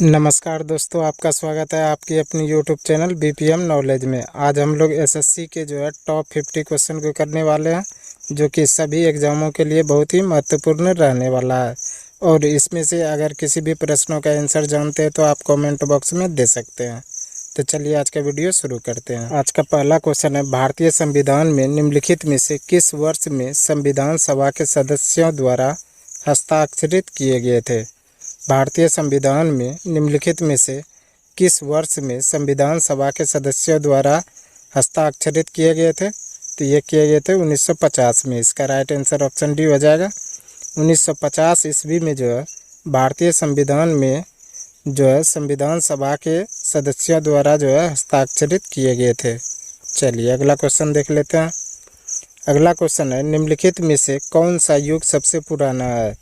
नमस्कार दोस्तों, आपका स्वागत है आपकी अपनी यूट्यूब चैनल बीपीएम नॉलेज में। आज हम लोग एसएससी के टॉप 50 क्वेश्चन को करने वाले हैं, जो कि सभी एग्ज़ामों के लिए बहुत ही महत्वपूर्ण रहने वाला है। और इसमें से अगर किसी भी प्रश्नों का आंसर जानते हैं तो आप कमेंट बॉक्स में दे सकते हैं। तो चलिए आज का वीडियो शुरू करते हैं। आज का पहला क्वेश्चन है, भारतीय संविधान में निम्नलिखित में से किस वर्ष में संविधान सभा के सदस्यों द्वारा हस्ताक्षरित किए गए थे? भारतीय संविधान में निम्नलिखित में से किस वर्ष में संविधान सभा के सदस्यों द्वारा हस्ताक्षरित किए गए थे? तो ये किए गए थे 1950 में। इसका राइट आंसर ऑप्शन डी हो जाएगा। 1950 ईस्वी में भारतीय संविधान में संविधान सभा के सदस्यों द्वारा हस्ताक्षरित किए गए थे। चलिए अगला क्वेश्चन देख लेते हैं। अगला क्वेश्चन है, निम्नलिखित में से कौन सा युग सबसे पुराना है?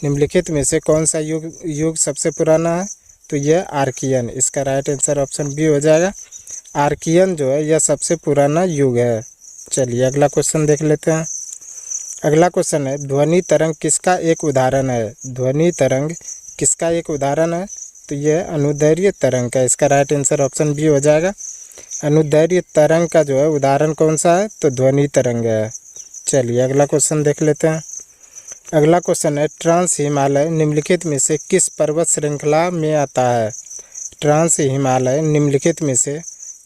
निम्नलिखित में से कौन सा युग सबसे पुराना है? तो यह आर्कियन। इसका राइट आंसर ऑप्शन बी हो जाएगा। आर्कियन यह सबसे पुराना युग है। चलिए अगला क्वेश्चन देख लेते हैं। अगला क्वेश्चन है, ध्वनि तरंग किसका एक उदाहरण है? ध्वनि तरंग किसका एक उदाहरण है? तो यह अनुदैर्घ्य तरंग का। इसका राइट आंसर ऑप्शन बी हो जाएगा। अनुदैर्घ्य तरंग का उदाहरण कौन सा है? तो ध्वनि तरंग है। चलिए अगला क्वेश्चन देख लेते हैं। अगला क्वेश्चन है, ट्रांस हिमालय निम्नलिखित में से किस पर्वत श्रृंखला में आता है? ट्रांस हिमालय निम्नलिखित में से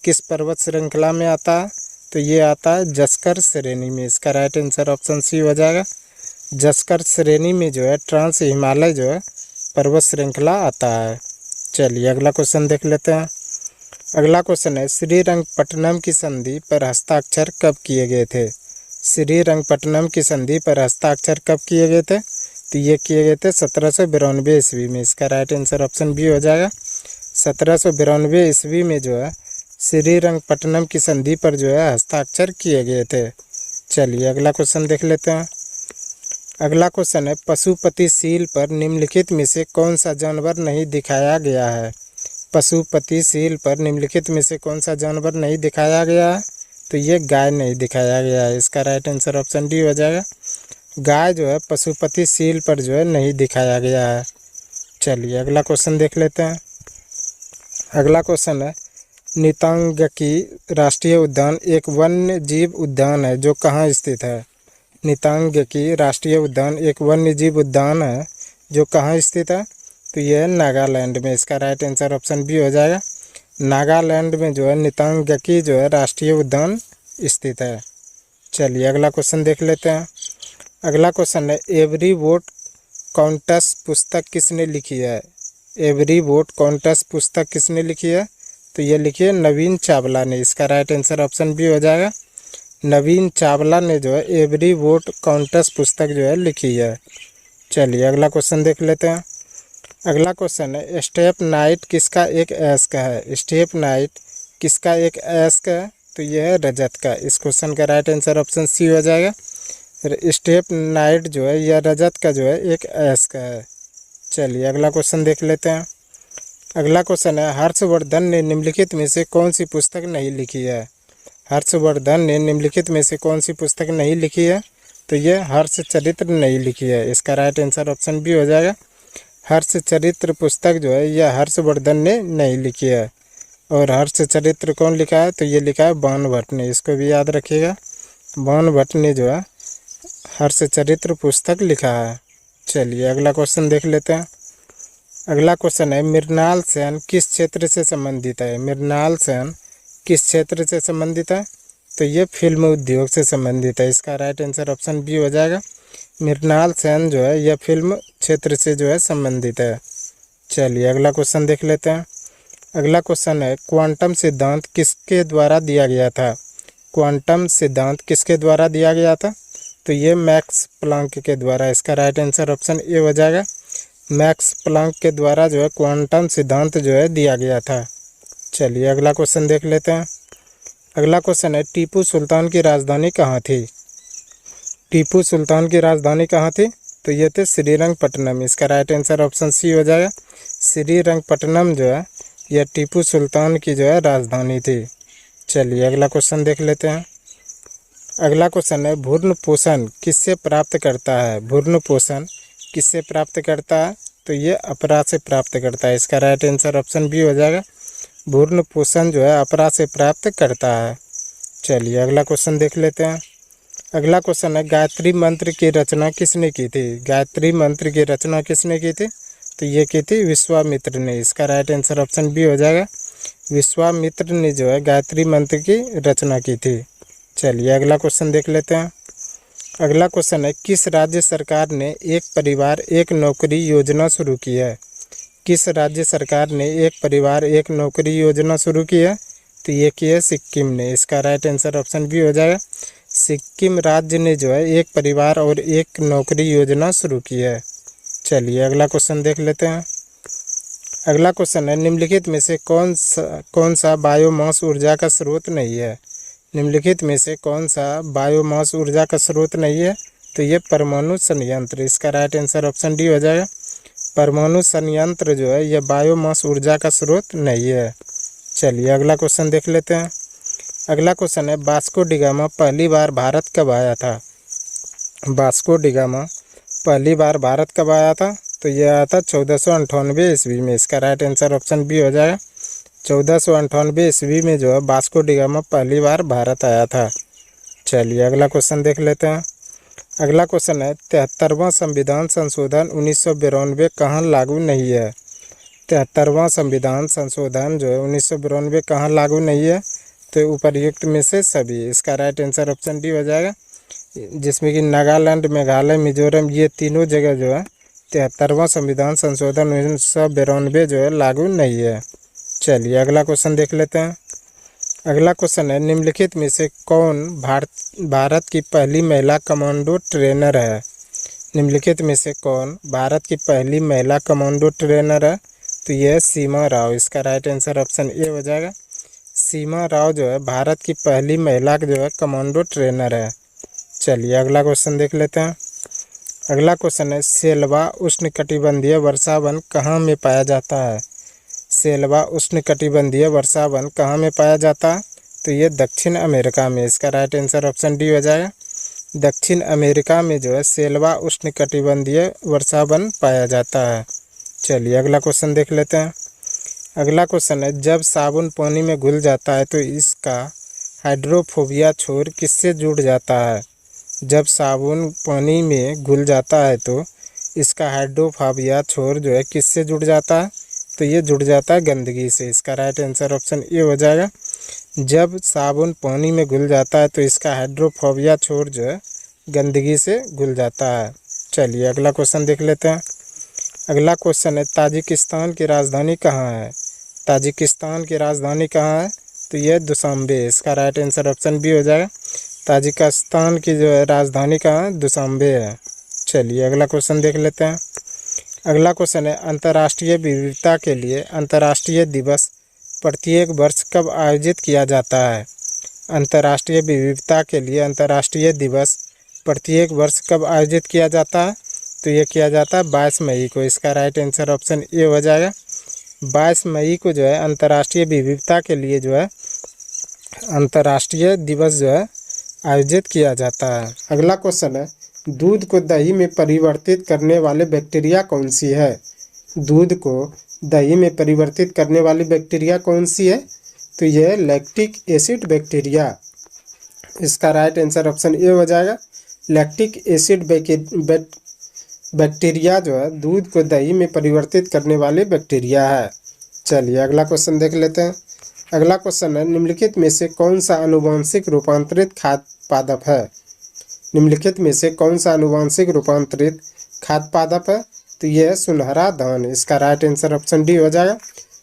किस पर्वत श्रृंखला में आता है? तो ये आता है जस्कर श्रेणी में। इसका राइट आंसर ऑप्शन सी हो जाएगा। जस्कर श्रेणी में ट्रांस हिमालय पर्वत श्रृंखला आता है। चलिए अगला क्वेश्चन देख लेते हैं। अगला क्वेश्चन है, श्रीरंगपट्टनम की संधि पर हस्ताक्षर कब किए गए थे? श्रीरंगपट्टनम की संधि पर हस्ताक्षर कब किए गए थे? तो ये किए गए थे 1792 ईस्वी में। इसका राइट आंसर ऑप्शन बी हो जाएगा। 1792 ईस्वी में श्रीरंगपट्टनम की संधि पर हस्ताक्षर किए गए थे। चलिए अगला क्वेश्चन देख लेते हैं। अगला क्वेश्चन है, पशुपति सील पर निम्नलिखित में से कौन सा जानवर नहीं दिखाया गया है? पशुपति सील पर निम्नलिखित में से कौन सा जानवर नहीं दिखाया गया है? तो ये गाय नहीं दिखाया गया है। इसका राइट आंसर ऑप्शन डी हो जाएगा। गाय पशुपति सील पर नहीं दिखाया गया है। चलिए अगला क्वेश्चन देख लेते हैं। अगला क्वेश्चन है, नितांगकी राष्ट्रीय उद्यान एक वन्य जीव उद्यान है जो कहाँ स्थित है? नितांगकी राष्ट्रीय उद्यान एक वन्य जीव उद्यान है जो कहाँ स्थित है? तो यह नागालैंड में। इसका राइट आंसर ऑप्शन बी हो जाएगा। नागालैंड में नितांगकी राष्ट्रीय उद्यान स्थित है। चलिए अगला क्वेश्चन देख लेते हैं। अगला क्वेश्चन है, एवरी वोट काउंट्स पुस्तक किसने लिखी है? एवरी वोट काउंट्स पुस्तक किसने लिखी है? तो ये लिखी है नवीन चावला ने। इसका राइट आंसर ऑप्शन बी हो जाएगा। नवीन चावला ने एवरी वोट काउंट्स पुस्तक लिखी है। चलिए अगला क्वेश्चन देख लेते हैं। अगला क्वेश्चन है, स्टेप नाइट किसका एक अयस्क है? स्टेप नाइट किसका एक अयस्क है? तो यह है रजत का। इस क्वेश्चन का राइट आंसर ऑप्शन सी हो जाएगा। स्टेप नाइट यह रजत का एक अयस्क है। चलिए अगला क्वेश्चन देख लेते हैं। अगला क्वेश्चन है, हर्षवर्धन ने निम्नलिखित में से कौन सी पुस्तक नहीं लिखी है? हर्षवर्धन ने निम्नलिखित में से कौन सी पुस्तक नहीं लिखी है? तो यह हर्षचरित्र नहीं लिखी है। इसका राइट आंसर ऑप्शन बी हो जाएगा। हर्षचरित्र पुस्तक यह हर्षवर्धन ने नहीं लिखी है। और हर्षचरित्र कौन लिखा है? तो ये लिखा है बाणभट्ट ने। इसको भी याद रखिएगा। बाणभट्ट ने हर्षचरित्र पुस्तक लिखा है। चलिए अगला क्वेश्चन देख लेते हैं। अगला क्वेश्चन है, मृणाल सेन किस क्षेत्र से संबंधित है? मृणाल सेन किस क्षेत्र से संबंधित है? तो ये फिल्म उद्योग से संबंधित है। इसका राइट आंसर ऑप्शन बी हो जाएगा। मृणाल सेन यह फिल्म क्षेत्र से संबंधित है। चलिए अगला क्वेश्चन देख लेते हैं। अगला क्वेश्चन है, क्वांटम सिद्धांत किसके द्वारा दिया गया था? क्वांटम सिद्धांत किसके द्वारा दिया गया था? तो ये मैक्स प्लांक के द्वारा। इसका राइट आंसर ऑप्शन ए हो जाएगा। मैक्स प्लांक के द्वारा क्वांटम सिद्धांत दिया गया था। चलिए अगला क्वेश्चन देख लेते हैं। अगला क्वेश्चन है, टीपू सुल्तान की राजधानी कहाँ थी? टीपू सुल्तान की राजधानी कहाँ थी? तो ये थे श्रीरंगपट्टनम। इसका राइट आंसर ऑप्शन सी हो जाएगा। श्रीरंगपट्टनम यह टीपू सुल्तान की राजधानी थी। चलिए अगला क्वेश्चन देख लेते हैं। अगला क्वेश्चन है, भ्रूण पोषण किससे प्राप्त करता है? भ्रूण पोषण किससे प्राप्त करता है? तो ये अपरा से प्राप्त करता है। इसका राइट आंसर ऑप्शन बी हो जाएगा। भ्रूण पोषण जो है अपरा से प्राप्त करता है। चलिए अगला क्वेश्चन देख लेते हैं। अगला क्वेश्चन है, गायत्री मंत्र की रचना किसने की थी? गायत्री मंत्र की रचना किसने की थी? तो ये की थी विश्वामित्र ने। इसका राइट आंसर ऑप्शन बी हो जाएगा। विश्वामित्र ने जो है गायत्री मंत्र की रचना की थी। चलिए अगला क्वेश्चन देख लेते हैं। अगला क्वेश्चन है, किस राज्य सरकार ने एक परिवार एक नौकरी योजना शुरू की है? किस राज्य सरकार ने एक परिवार एक नौकरी योजना शुरू की है? तो ये की है सिक्किम ने। इसका राइट आंसर ऑप्शन बी हो जाएगा। सिक्किम राज्य ने जो है एक परिवार और एक नौकरी योजना शुरू की है। चलिए अगला क्वेश्चन देख लेते हैं। अगला क्वेश्चन है, निम्नलिखित में से कौन सा बायोमास ऊर्जा का स्रोत नहीं है? निम्नलिखित में से कौन सा बायोमास ऊर्जा का स्रोत नहीं है? तो ये परमाणु संयंत्र। इसका राइट आंसर ऑप्शन डी हो जाएगा। परमाणु संयंत्र जो है यह बायोमास ऊर्जा का स्रोत नहीं है। चलिए अगला क्वेश्चन देख लेते हैं। अगला क्वेश्चन है, वास्को डी गामा पहली बार भारत कब आया था? वास्को डी गामा पहली बार भारत कब आया था? तो यह आया था 1498 ईस्वी में। इसका राइट आंसर ऑप्शन बी हो जाएगा। 1498 ईस्वी में जो है वास्को डी गामा पहली बार भारत आया था। चलिए अगला क्वेश्चन देख लेते हैं। अगला क्वेश्चन है, 73वां संविधान संशोधन 1992 कहाँ लागू नहीं है? 73वां संविधान संशोधन जो है 1992 कहाँ लागू नहीं है? तो उपर्युक्त में से सभी। इसका राइट आंसर ऑप्शन डी हो जाएगा, जिसमें कि नागालैंड, मेघालय, मिजोरम ये तीनों जगह जो है 73वां संविधान संशोधन 1992 जो है लागू नहीं है। चलिए अगला क्वेश्चन देख लेते हैं। अगला क्वेश्चन है, निम्नलिखित में से कौन भारत की पहली महिला कमांडो ट्रेनर है? निम्नलिखित में से कौन भारत की पहली महिला कमांडो ट्रेनर है? तो यह सीमा राव। इसका राइट आंसर ऑप्शन ए हो जाएगा। सीमा राव जो है भारत की पहली महिला जो है कमांडो ट्रेनर है। चलिए अगला क्वेश्चन देख लेते हैं। अगला क्वेश्चन है, सेल्वा उष्णकटिबंधीय वर्षावन कहाँ में पाया जाता है? सेल्वा उष्णकटिबंधीय वर्षावन कहाँ में पाया जाता है? तो ये दक्षिण अमेरिका में। इसका राइट आंसर ऑप्शन डी हो जाएगा। दक्षिण अमेरिका में जो है सेल्वा उष्णकटिबंधीय वर्षावन पाया जाता है। चलिए अगला क्वेश्चन देख लेते हैं। अगला क्वेश्चन है, जब साबुन पानी में घुल जाता है तो इसका हाइड्रोफोबिया छोर किससे जुड़ जाता है? जब साबुन पानी में घुल जाता है तो इसका हाइड्रोफोबिया छोर जो है किससे जुड़ जाता है? तो ये जुड़ जाता है गंदगी से। इसका राइट आंसर ऑप्शन ए हो जाएगा। जब साबुन पानी में घुल जाता है तो इसका हाइड्रोफोबिया छोर जो है गंदगी से घुल जाता है। चलिए अगला क्वेश्चन देख लेते हैं। अगला क्वेश्चन है, ताजिकिस्तान की राजधानी कहाँ है? ताजिकिस्तान की राजधानी कहाँ है? तो यह दुशांबे। इसका राइट आंसर ऑप्शन बी हो जाएगा। ताजिकिस्तान की जो है राजधानी कहाँ है? दुशांबे है। चलिए अगला क्वेश्चन देख लेते हैं। अगला क्वेश्चन है, अंतर्राष्ट्रीय विविधता के लिए अंतर्राष्ट्रीय दिवस प्रत्येक वर्ष कब आयोजित किया जाता है? अंतर्राष्ट्रीय विविधता के लिए अंतर्राष्ट्रीय दिवस प्रत्येक वर्ष कब आयोजित किया जाता है? तो ये किया जाता है 22 मई को। इसका राइट आंसर ऑप्शन ए हो जाएगा। 22 मई को जो है अंतर्राष्ट्रीय विविधता के लिए जो है अंतर्राष्ट्रीय दिवस जो है आयोजित किया जाता है। अगला क्वेश्चन है, दूध को दही में परिवर्तित करने वाले बैक्टीरिया कौन सी है? दूध को दही में परिवर्तित करने वाली बैक्टीरिया कौन सी है? तो यह लैक्टिक एसिड बैक्टीरिया। इसका राइट आंसर ऑप्शन ए हो जाएगा। लैक्टिक एसिड बैक्टीरिया जो है दूध को दही में परिवर्तित करने वाले बैक्टीरिया है। चलिए अगला क्वेश्चन देख लेते हैं। अगला क्वेश्चन है, निम्नलिखित में से कौन सा आनुवंशिक रूपांतरित खाद्य पादप है? निम्नलिखित में से कौन सा आनुवंशिक रूपांतरित खाद्य पादप है? तो यह है सुनहरा धान। इसका राइट आंसर ऑप्शन डी हो जाएगा।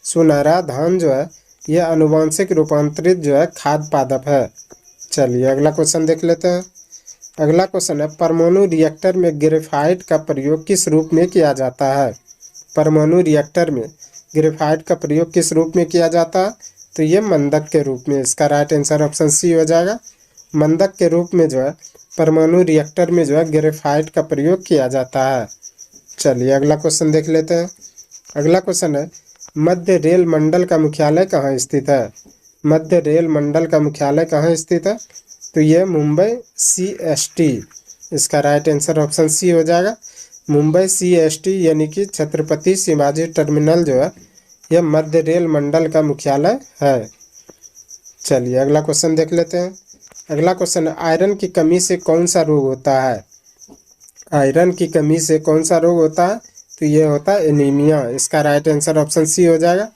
सुनहरा धान जो है यह आनुवंशिक रूपांतरित जो है खाद्य पादप है। चलिए अगला क्वेश्चन देख लेते हैं। अगला क्वेश्चन है, परमाणु रिएक्टर में ग्रेफाइट का प्रयोग किस रूप में किया जाता है? परमाणु रिएक्टर में ग्रेफाइट का प्रयोग किस रूप में किया जाता है? तो ये मंदक के रूप में। इसका राइट आंसर ऑप्शन सी हो जाएगा। मंदक के रूप में जो है परमाणु रिएक्टर में जो है ग्रेफाइट का प्रयोग किया जाता है। चलिए अगला क्वेश्चन देख लेते हैं। अगला क्वेश्चन है, मध्य रेल मंडल का मुख्यालय कहाँ स्थित है? मध्य रेल मंडल का मुख्यालय कहाँ स्थित है? तो यह मुंबई CST। इसका राइट आंसर ऑप्शन सी हो जाएगा। मुंबई CST यानी कि छत्रपति शिवाजी टर्मिनल जो है यह मध्य रेल मंडल का मुख्यालय है। चलिए अगला क्वेश्चन देख लेते हैं। अगला क्वेश्चन है, आयरन की कमी से कौन सा रोग होता है? आयरन की कमी से कौन सा रोग होता है? तो ये होता है एनीमिया। इसका राइट आंसर ऑप्शन सी हो जाएगा।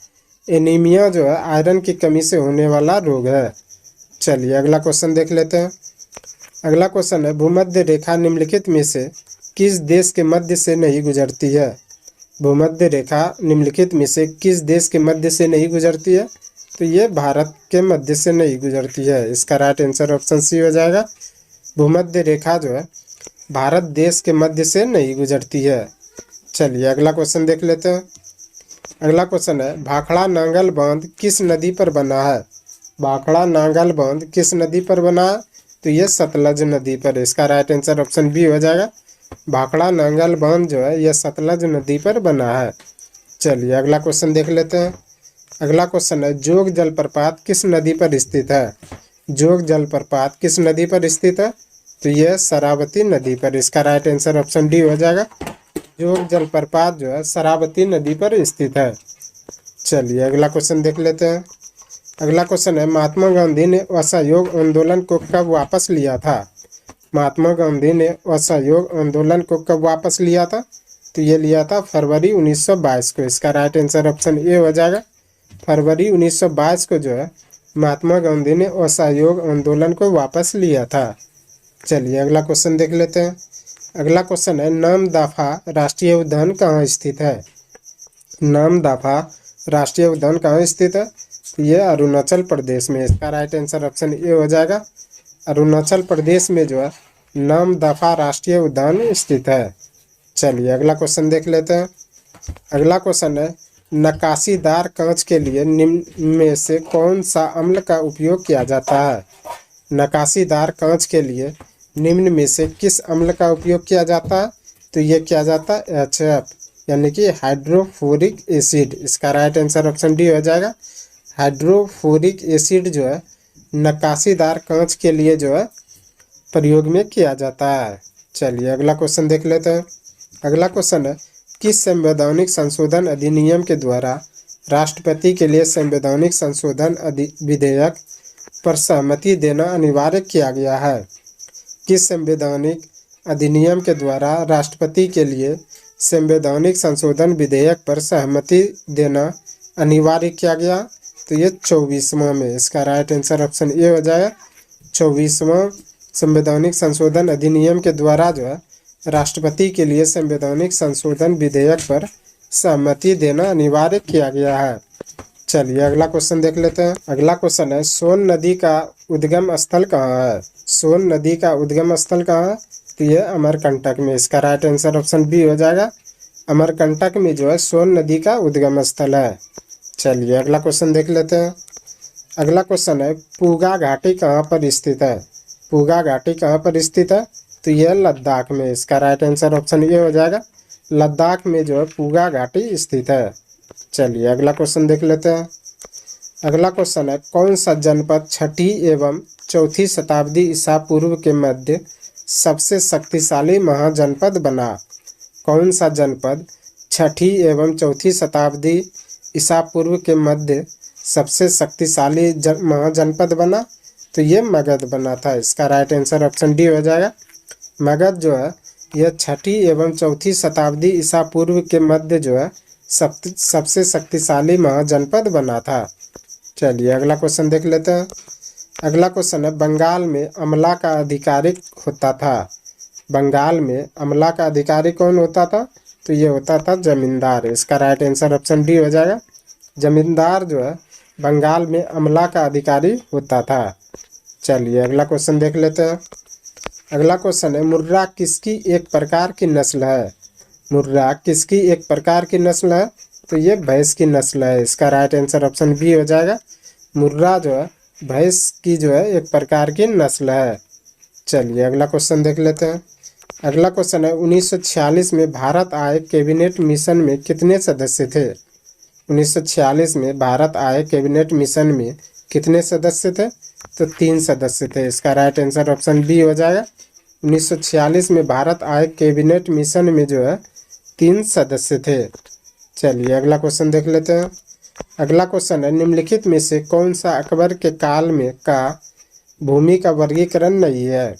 एनीमिया जो है आयरन की कमी से होने वाला रोग है। चलिए अगला क्वेश्चन देख लेते हैं। अगला क्वेश्चन है, भूमध्य रेखा निम्नलिखित में से किस देश के मध्य से नहीं गुजरती है? भूमध्य रेखा निम्नलिखित में से किस देश के मध्य से नहीं गुजरती है? तो ये भारत के मध्य से नहीं गुजरती है। इसका राइट आंसर ऑप्शन सी हो जाएगा। भूमध्य रेखा जो है भारत देश के मध्य से नहीं गुजरती है। चलिए अगला क्वेश्चन देख लेते हैं। अगला क्वेश्चन है, भाखड़ा नांगल बांध किस नदी पर बना है? भाखड़ा नांगल बांध किस नदी पर बना है? तो ये सतलज नदी पर। इसका राइट आंसर ऑप्शन बी हो जाएगा। भाखड़ा नांगल बांध जो है यह सतलज नदी पर बना है। चलिए अगला क्वेश्चन देख लेते हैं। अगला क्वेश्चन है, जोग जलप्रपात किस नदी पर स्थित है? जोग जलप्रपात किस नदी पर स्थित है? तो यह शरावती नदी पर। इसका राइट आंसर ऑप्शन डी हो जाएगा। जोग जलप्रपात जो है शरावती नदी पर स्थित है। चलिए अगला क्वेश्चन देख लेते हैं। अगला क्वेश्चन है, महात्मा गांधी ने असहयोग आंदोलन को कब वापस लिया था? महात्मा गांधी ने असहयोग आंदोलन को कब वापस लिया था? तो ये लिया था फरवरी 1922 को। इसका राइट आंसर ऑप्शन ए हो जाएगा। फरवरी 1922 को जो है महात्मा गांधी ने असहयोग आंदोलन को वापस लिया था। चलिए अगला क्वेश्चन देख लेते हैं। अगला क्वेश्चन है, नामदफा राष्ट्रीय उद्यान कहाँ स्थित है? नामदफा राष्ट्रीय उद्यान कहाँ स्थित है? ये अरुणाचल प्रदेश में। इसका राइट आंसर ऑप्शन ए हो जाएगा। अरुणाचल प्रदेश में जो है नामदफा राष्ट्रीय उद्यान स्थित है। चलिए अगला क्वेश्चन देख लेते हैं। अगला क्वेश्चन है, नक्काशीदार कांच के लिए निम्न में से कौन सा अम्ल का उपयोग किया जाता है? नक्काशीदार कांच के लिए निम्न में से किस अम्ल का उपयोग किया जाता है? तो ये किया जाता है HF यानी कि हाइड्रोफ्लोरिक एसिड। इसका राइट आंसर ऑप्शन डी हो जाएगा। हाइड्रोफ्लोरिक एसिड जो है नक्काशीदार कांच के लिए जो है प्रयोग में किया जाता है। चलिए अगला क्वेश्चन देख लेते हैं। अगला क्वेश्चन है, किस संवैधानिक संशोधन अधिनियम के द्वारा राष्ट्रपति के लिए संवैधानिक संशोधन विधेयक पर सहमति देना अनिवार्य किया गया है? किस संवैधानिक अधिनियम के द्वारा राष्ट्रपति के लिए संवैधानिक संशोधन विधेयक पर सहमति देना अनिवार्य किया गया? तो ये 24वां में। इसका राइट आंसर ऑप्शन ए हो जाएगा। 24वां संवैधानिक संशोधन अधिनियम के द्वारा जो है राष्ट्रपति के लिए संवैधानिक संशोधन विधेयक पर सहमति देना अनिवार्य किया गया है। चलिए अगला क्वेश्चन देख लेते हैं। अगला क्वेश्चन है, सोन नदी का उद्गम स्थल कहाँ है? सोन नदी का उद्गम स्थल कहाँ है? तो ये अमरकंटक में। इसका राइट आंसर ऑप्शन बी हो जाएगा। अमरकंटक में जो है सोन नदी का उद्गम स्थल है। चलिए अगला क्वेश्चन देख लेते हैं। अगला क्वेश्चन है, पूगा घाटी कहाँ पर स्थित है? पूगा घाटी कहाँ पर स्थित है? तो यह लद्दाख में। इसका राइट आंसर ऑप्शन ए हो जाएगा। लद्दाख में जो है पूगा घाटी स्थित है। चलिए अगला क्वेश्चन देख लेते हैं। अगला क्वेश्चन है, कौन सा जनपद 6ठी एवं 4ठी शताब्दी ईसा पूर्व के मध्य सबसे शक्तिशाली महाजनपद बना? कौन सा जनपद 6ठी एवं 4ठी शताब्दी ईसा पूर्व के मध्य सबसे शक्तिशाली महाजनपद बना? तो ये मगध बना था। इसका राइट आंसर ऑप्शन डी हो जाएगा। मगध जो है यह 6ठी एवं 4ठी शताब्दी ईसा पूर्व के मध्य जो है सबसे शक्तिशाली महाजनपद बना था। चलिए अगला क्वेश्चन देख लेते हैं। अगला क्वेश्चन है, बंगाल में अमला का अधिकारी होता था? बंगाल में अमला का अधिकारी कौन होता था? तो ये होता था जमींदार। इसका राइट आंसर ऑप्शन डी हो जाएगा। जमींदार जो है बंगाल में अमला का अधिकारी होता था। चलिए अगला क्वेश्चन देख लेते हैं। अगला क्वेश्चन है, मुर्रा किसकी एक प्रकार की नस्ल है? मुर्रा किसकी एक प्रकार की नस्ल है? तो ये भैंस की नस्ल है। इसका राइट आंसर ऑप्शन बी हो जाएगा। मुर्रा जो है भैंस की जो है एक प्रकार की नस्ल है। चलिए अगला क्वेश्चन देख लेते हैं। अगला क्वेश्चन है, 1946 में भारत आए कैबिनेट मिशन में कितने सदस्य थे? 1946 में भारत आए कैबिनेट मिशन में कितने सदस्य थे? तो 3 सदस्य थे। इसका राइट आंसर ऑप्शन बी हो जाएगा। 1946 में भारत आए कैबिनेट मिशन में जो है 3 सदस्य थे। चलिए अगला क्वेश्चन देख लेते हैं। अगला क्वेश्चन है, निम्नलिखित में से कौन सा अकबर के काल में का भूमि का वर्गीकरण नहीं है?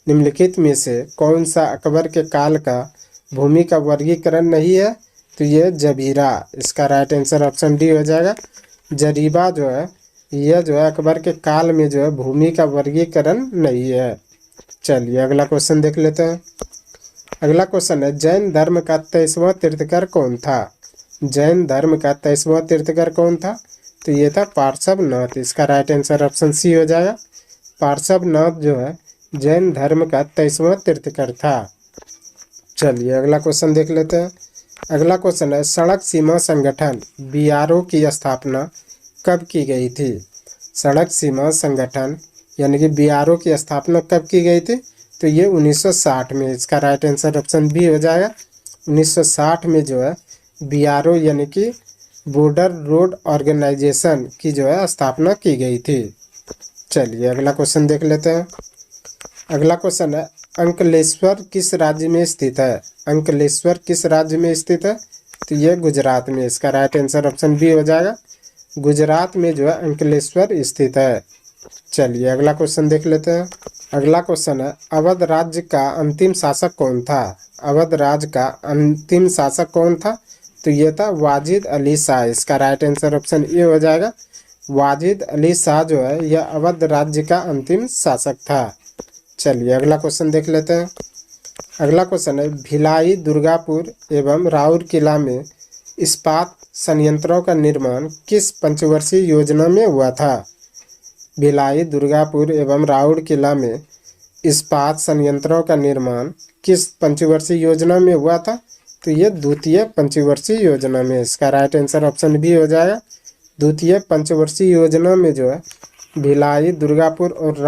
निम्नलिखित में से कौन सा अकबर के काल का भूमि का वर्गीकरण नहीं है? तो ये जबीरा, इसका राइट आंसर ऑप्शन डी हो जाएगा। जरीबा जो है यह जो है अकबर के काल में जो है भूमि का वर्गीकरण नहीं है। चलिए अगला क्वेश्चन देख लेते हैं। अगला क्वेश्चन है, जैन धर्म का 23वां तीर्थंकर कौन था? जैन धर्म का 23वां तीर्थंकर कौन था? तो ये था पार्श्वनाथ, इसका राइट आंसर ऑप्शन सी हो जाएगा। पार्श्वनाथ जो है जैन धर्म का 23वां तीर्थंकर था। चलिए अगला क्वेश्चन देख लेते हैं। अगला क्वेश्चन है, सड़क सीमा संगठन BRO की स्थापना कब की गई थी? सड़क सीमा संगठन यानी कि BRO की स्थापना कब की गई थी? तो ये 1960 में, इसका राइट आंसर ऑप्शन बी हो जाएगा। 1960 में जो है BRO यानी कि बॉर्डर रोड ऑर्गेनाइजेशन की जो है स्थापना की गई थी। चलिए अगला क्वेश्चन देख लेते हैं। अगला क्वेश्चन है, अंकलेश्वर किस राज्य में स्थित है? अंकलेश्वर किस राज्य में स्थित है? तो ये गुजरात में, इसका राइट आंसर ऑप्शन बी हो जाएगा। गुजरात में जो है अंकलेश्वर स्थित है। चलिए अगला क्वेश्चन देख लेते हैं। अगला क्वेश्चन है, अवध राज्य का अंतिम शासक कौन था? अवध राज्य का अंतिम शासक कौन था? तो ये था वाजिद अली शाह, इसका राइट आंसर ऑप्शन ए हो जाएगा। वाजिद अली शाह जो है यह अवध राज्य का अंतिम शासक था। चलिए अगला क्वेश्चन देख लेते हैं। अगला क्वेश्चन है, भिलाई, दुर्गापुर एवं राउरकेला में इस्पात संयंत्रों का निर्माण किस पंचवर्षीय योजना में हुआ था? भिलाई, दुर्गापुर एवं राउरकेला में इस्पात संयंत्रों का निर्माण किस पंचवर्षीय योजना में हुआ था? तो ये द्वितीय पंचवर्षीय योजना में, इसका राइट आंसर ऑप्शन बी हो जाएगा। द्वितीय पंचवर्षीय योजना में जो है भिलाई, दुर्गापुर और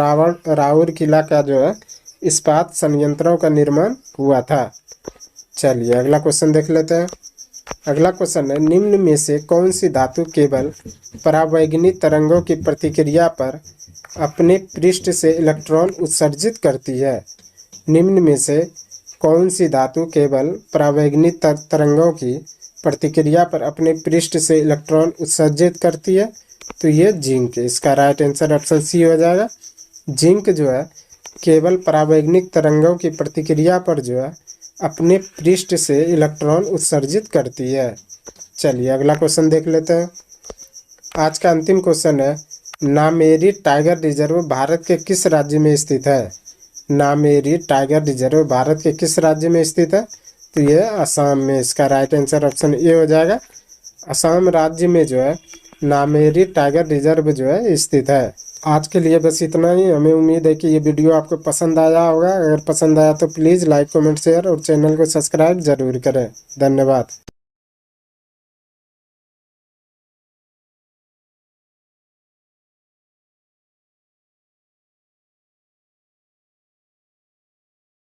राउरकेला का जो है इस्पात संयंत्रों का निर्माण हुआ था। चलिए अगला क्वेश्चन देख लेते हैं। अगला क्वेश्चन है, निम्न में से कौन सी धातु केवल परावैगनिक तरंगों की प्रतिक्रिया पर अपने पृष्ठ से इलेक्ट्रॉन उत्सर्जित करती है? निम्न में से कौन सी धातु केवल परावैगनिक तरंगों की प्रतिक्रिया पर अपने पृष्ठ से इलेक्ट्रॉन उत्सर्जित करती है? तो ये जिंक, इसका राइट आंसर ऑप्शन सी हो जाएगा। जिंक जो है केवल परावैगनिक तरंगों की प्रतिक्रिया पर जो है अपने पृष्ठ से इलेक्ट्रॉन उत्सर्जित करती है। चलिए अगला क्वेश्चन देख लेते हैं। आज का अंतिम क्वेश्चन है, नामेरी टाइगर रिजर्व भारत के किस राज्य में स्थित है? नामेरी टाइगर रिजर्व भारत के किस राज्य में स्थित है? तो ये असम में, इसका राइट आंसर ऑप्शन ए हो जाएगा। असम राज्य में जो है नामेरी टाइगर रिजर्व जो है स्थित है। आज के लिए बस इतना ही। हमें उम्मीद है कि ये वीडियो आपको पसंद आया होगा। अगर पसंद आया तो प्लीज़ लाइक, कमेंट, शेयर और चैनल को सब्सक्राइब ज़रूर करें। धन्यवाद।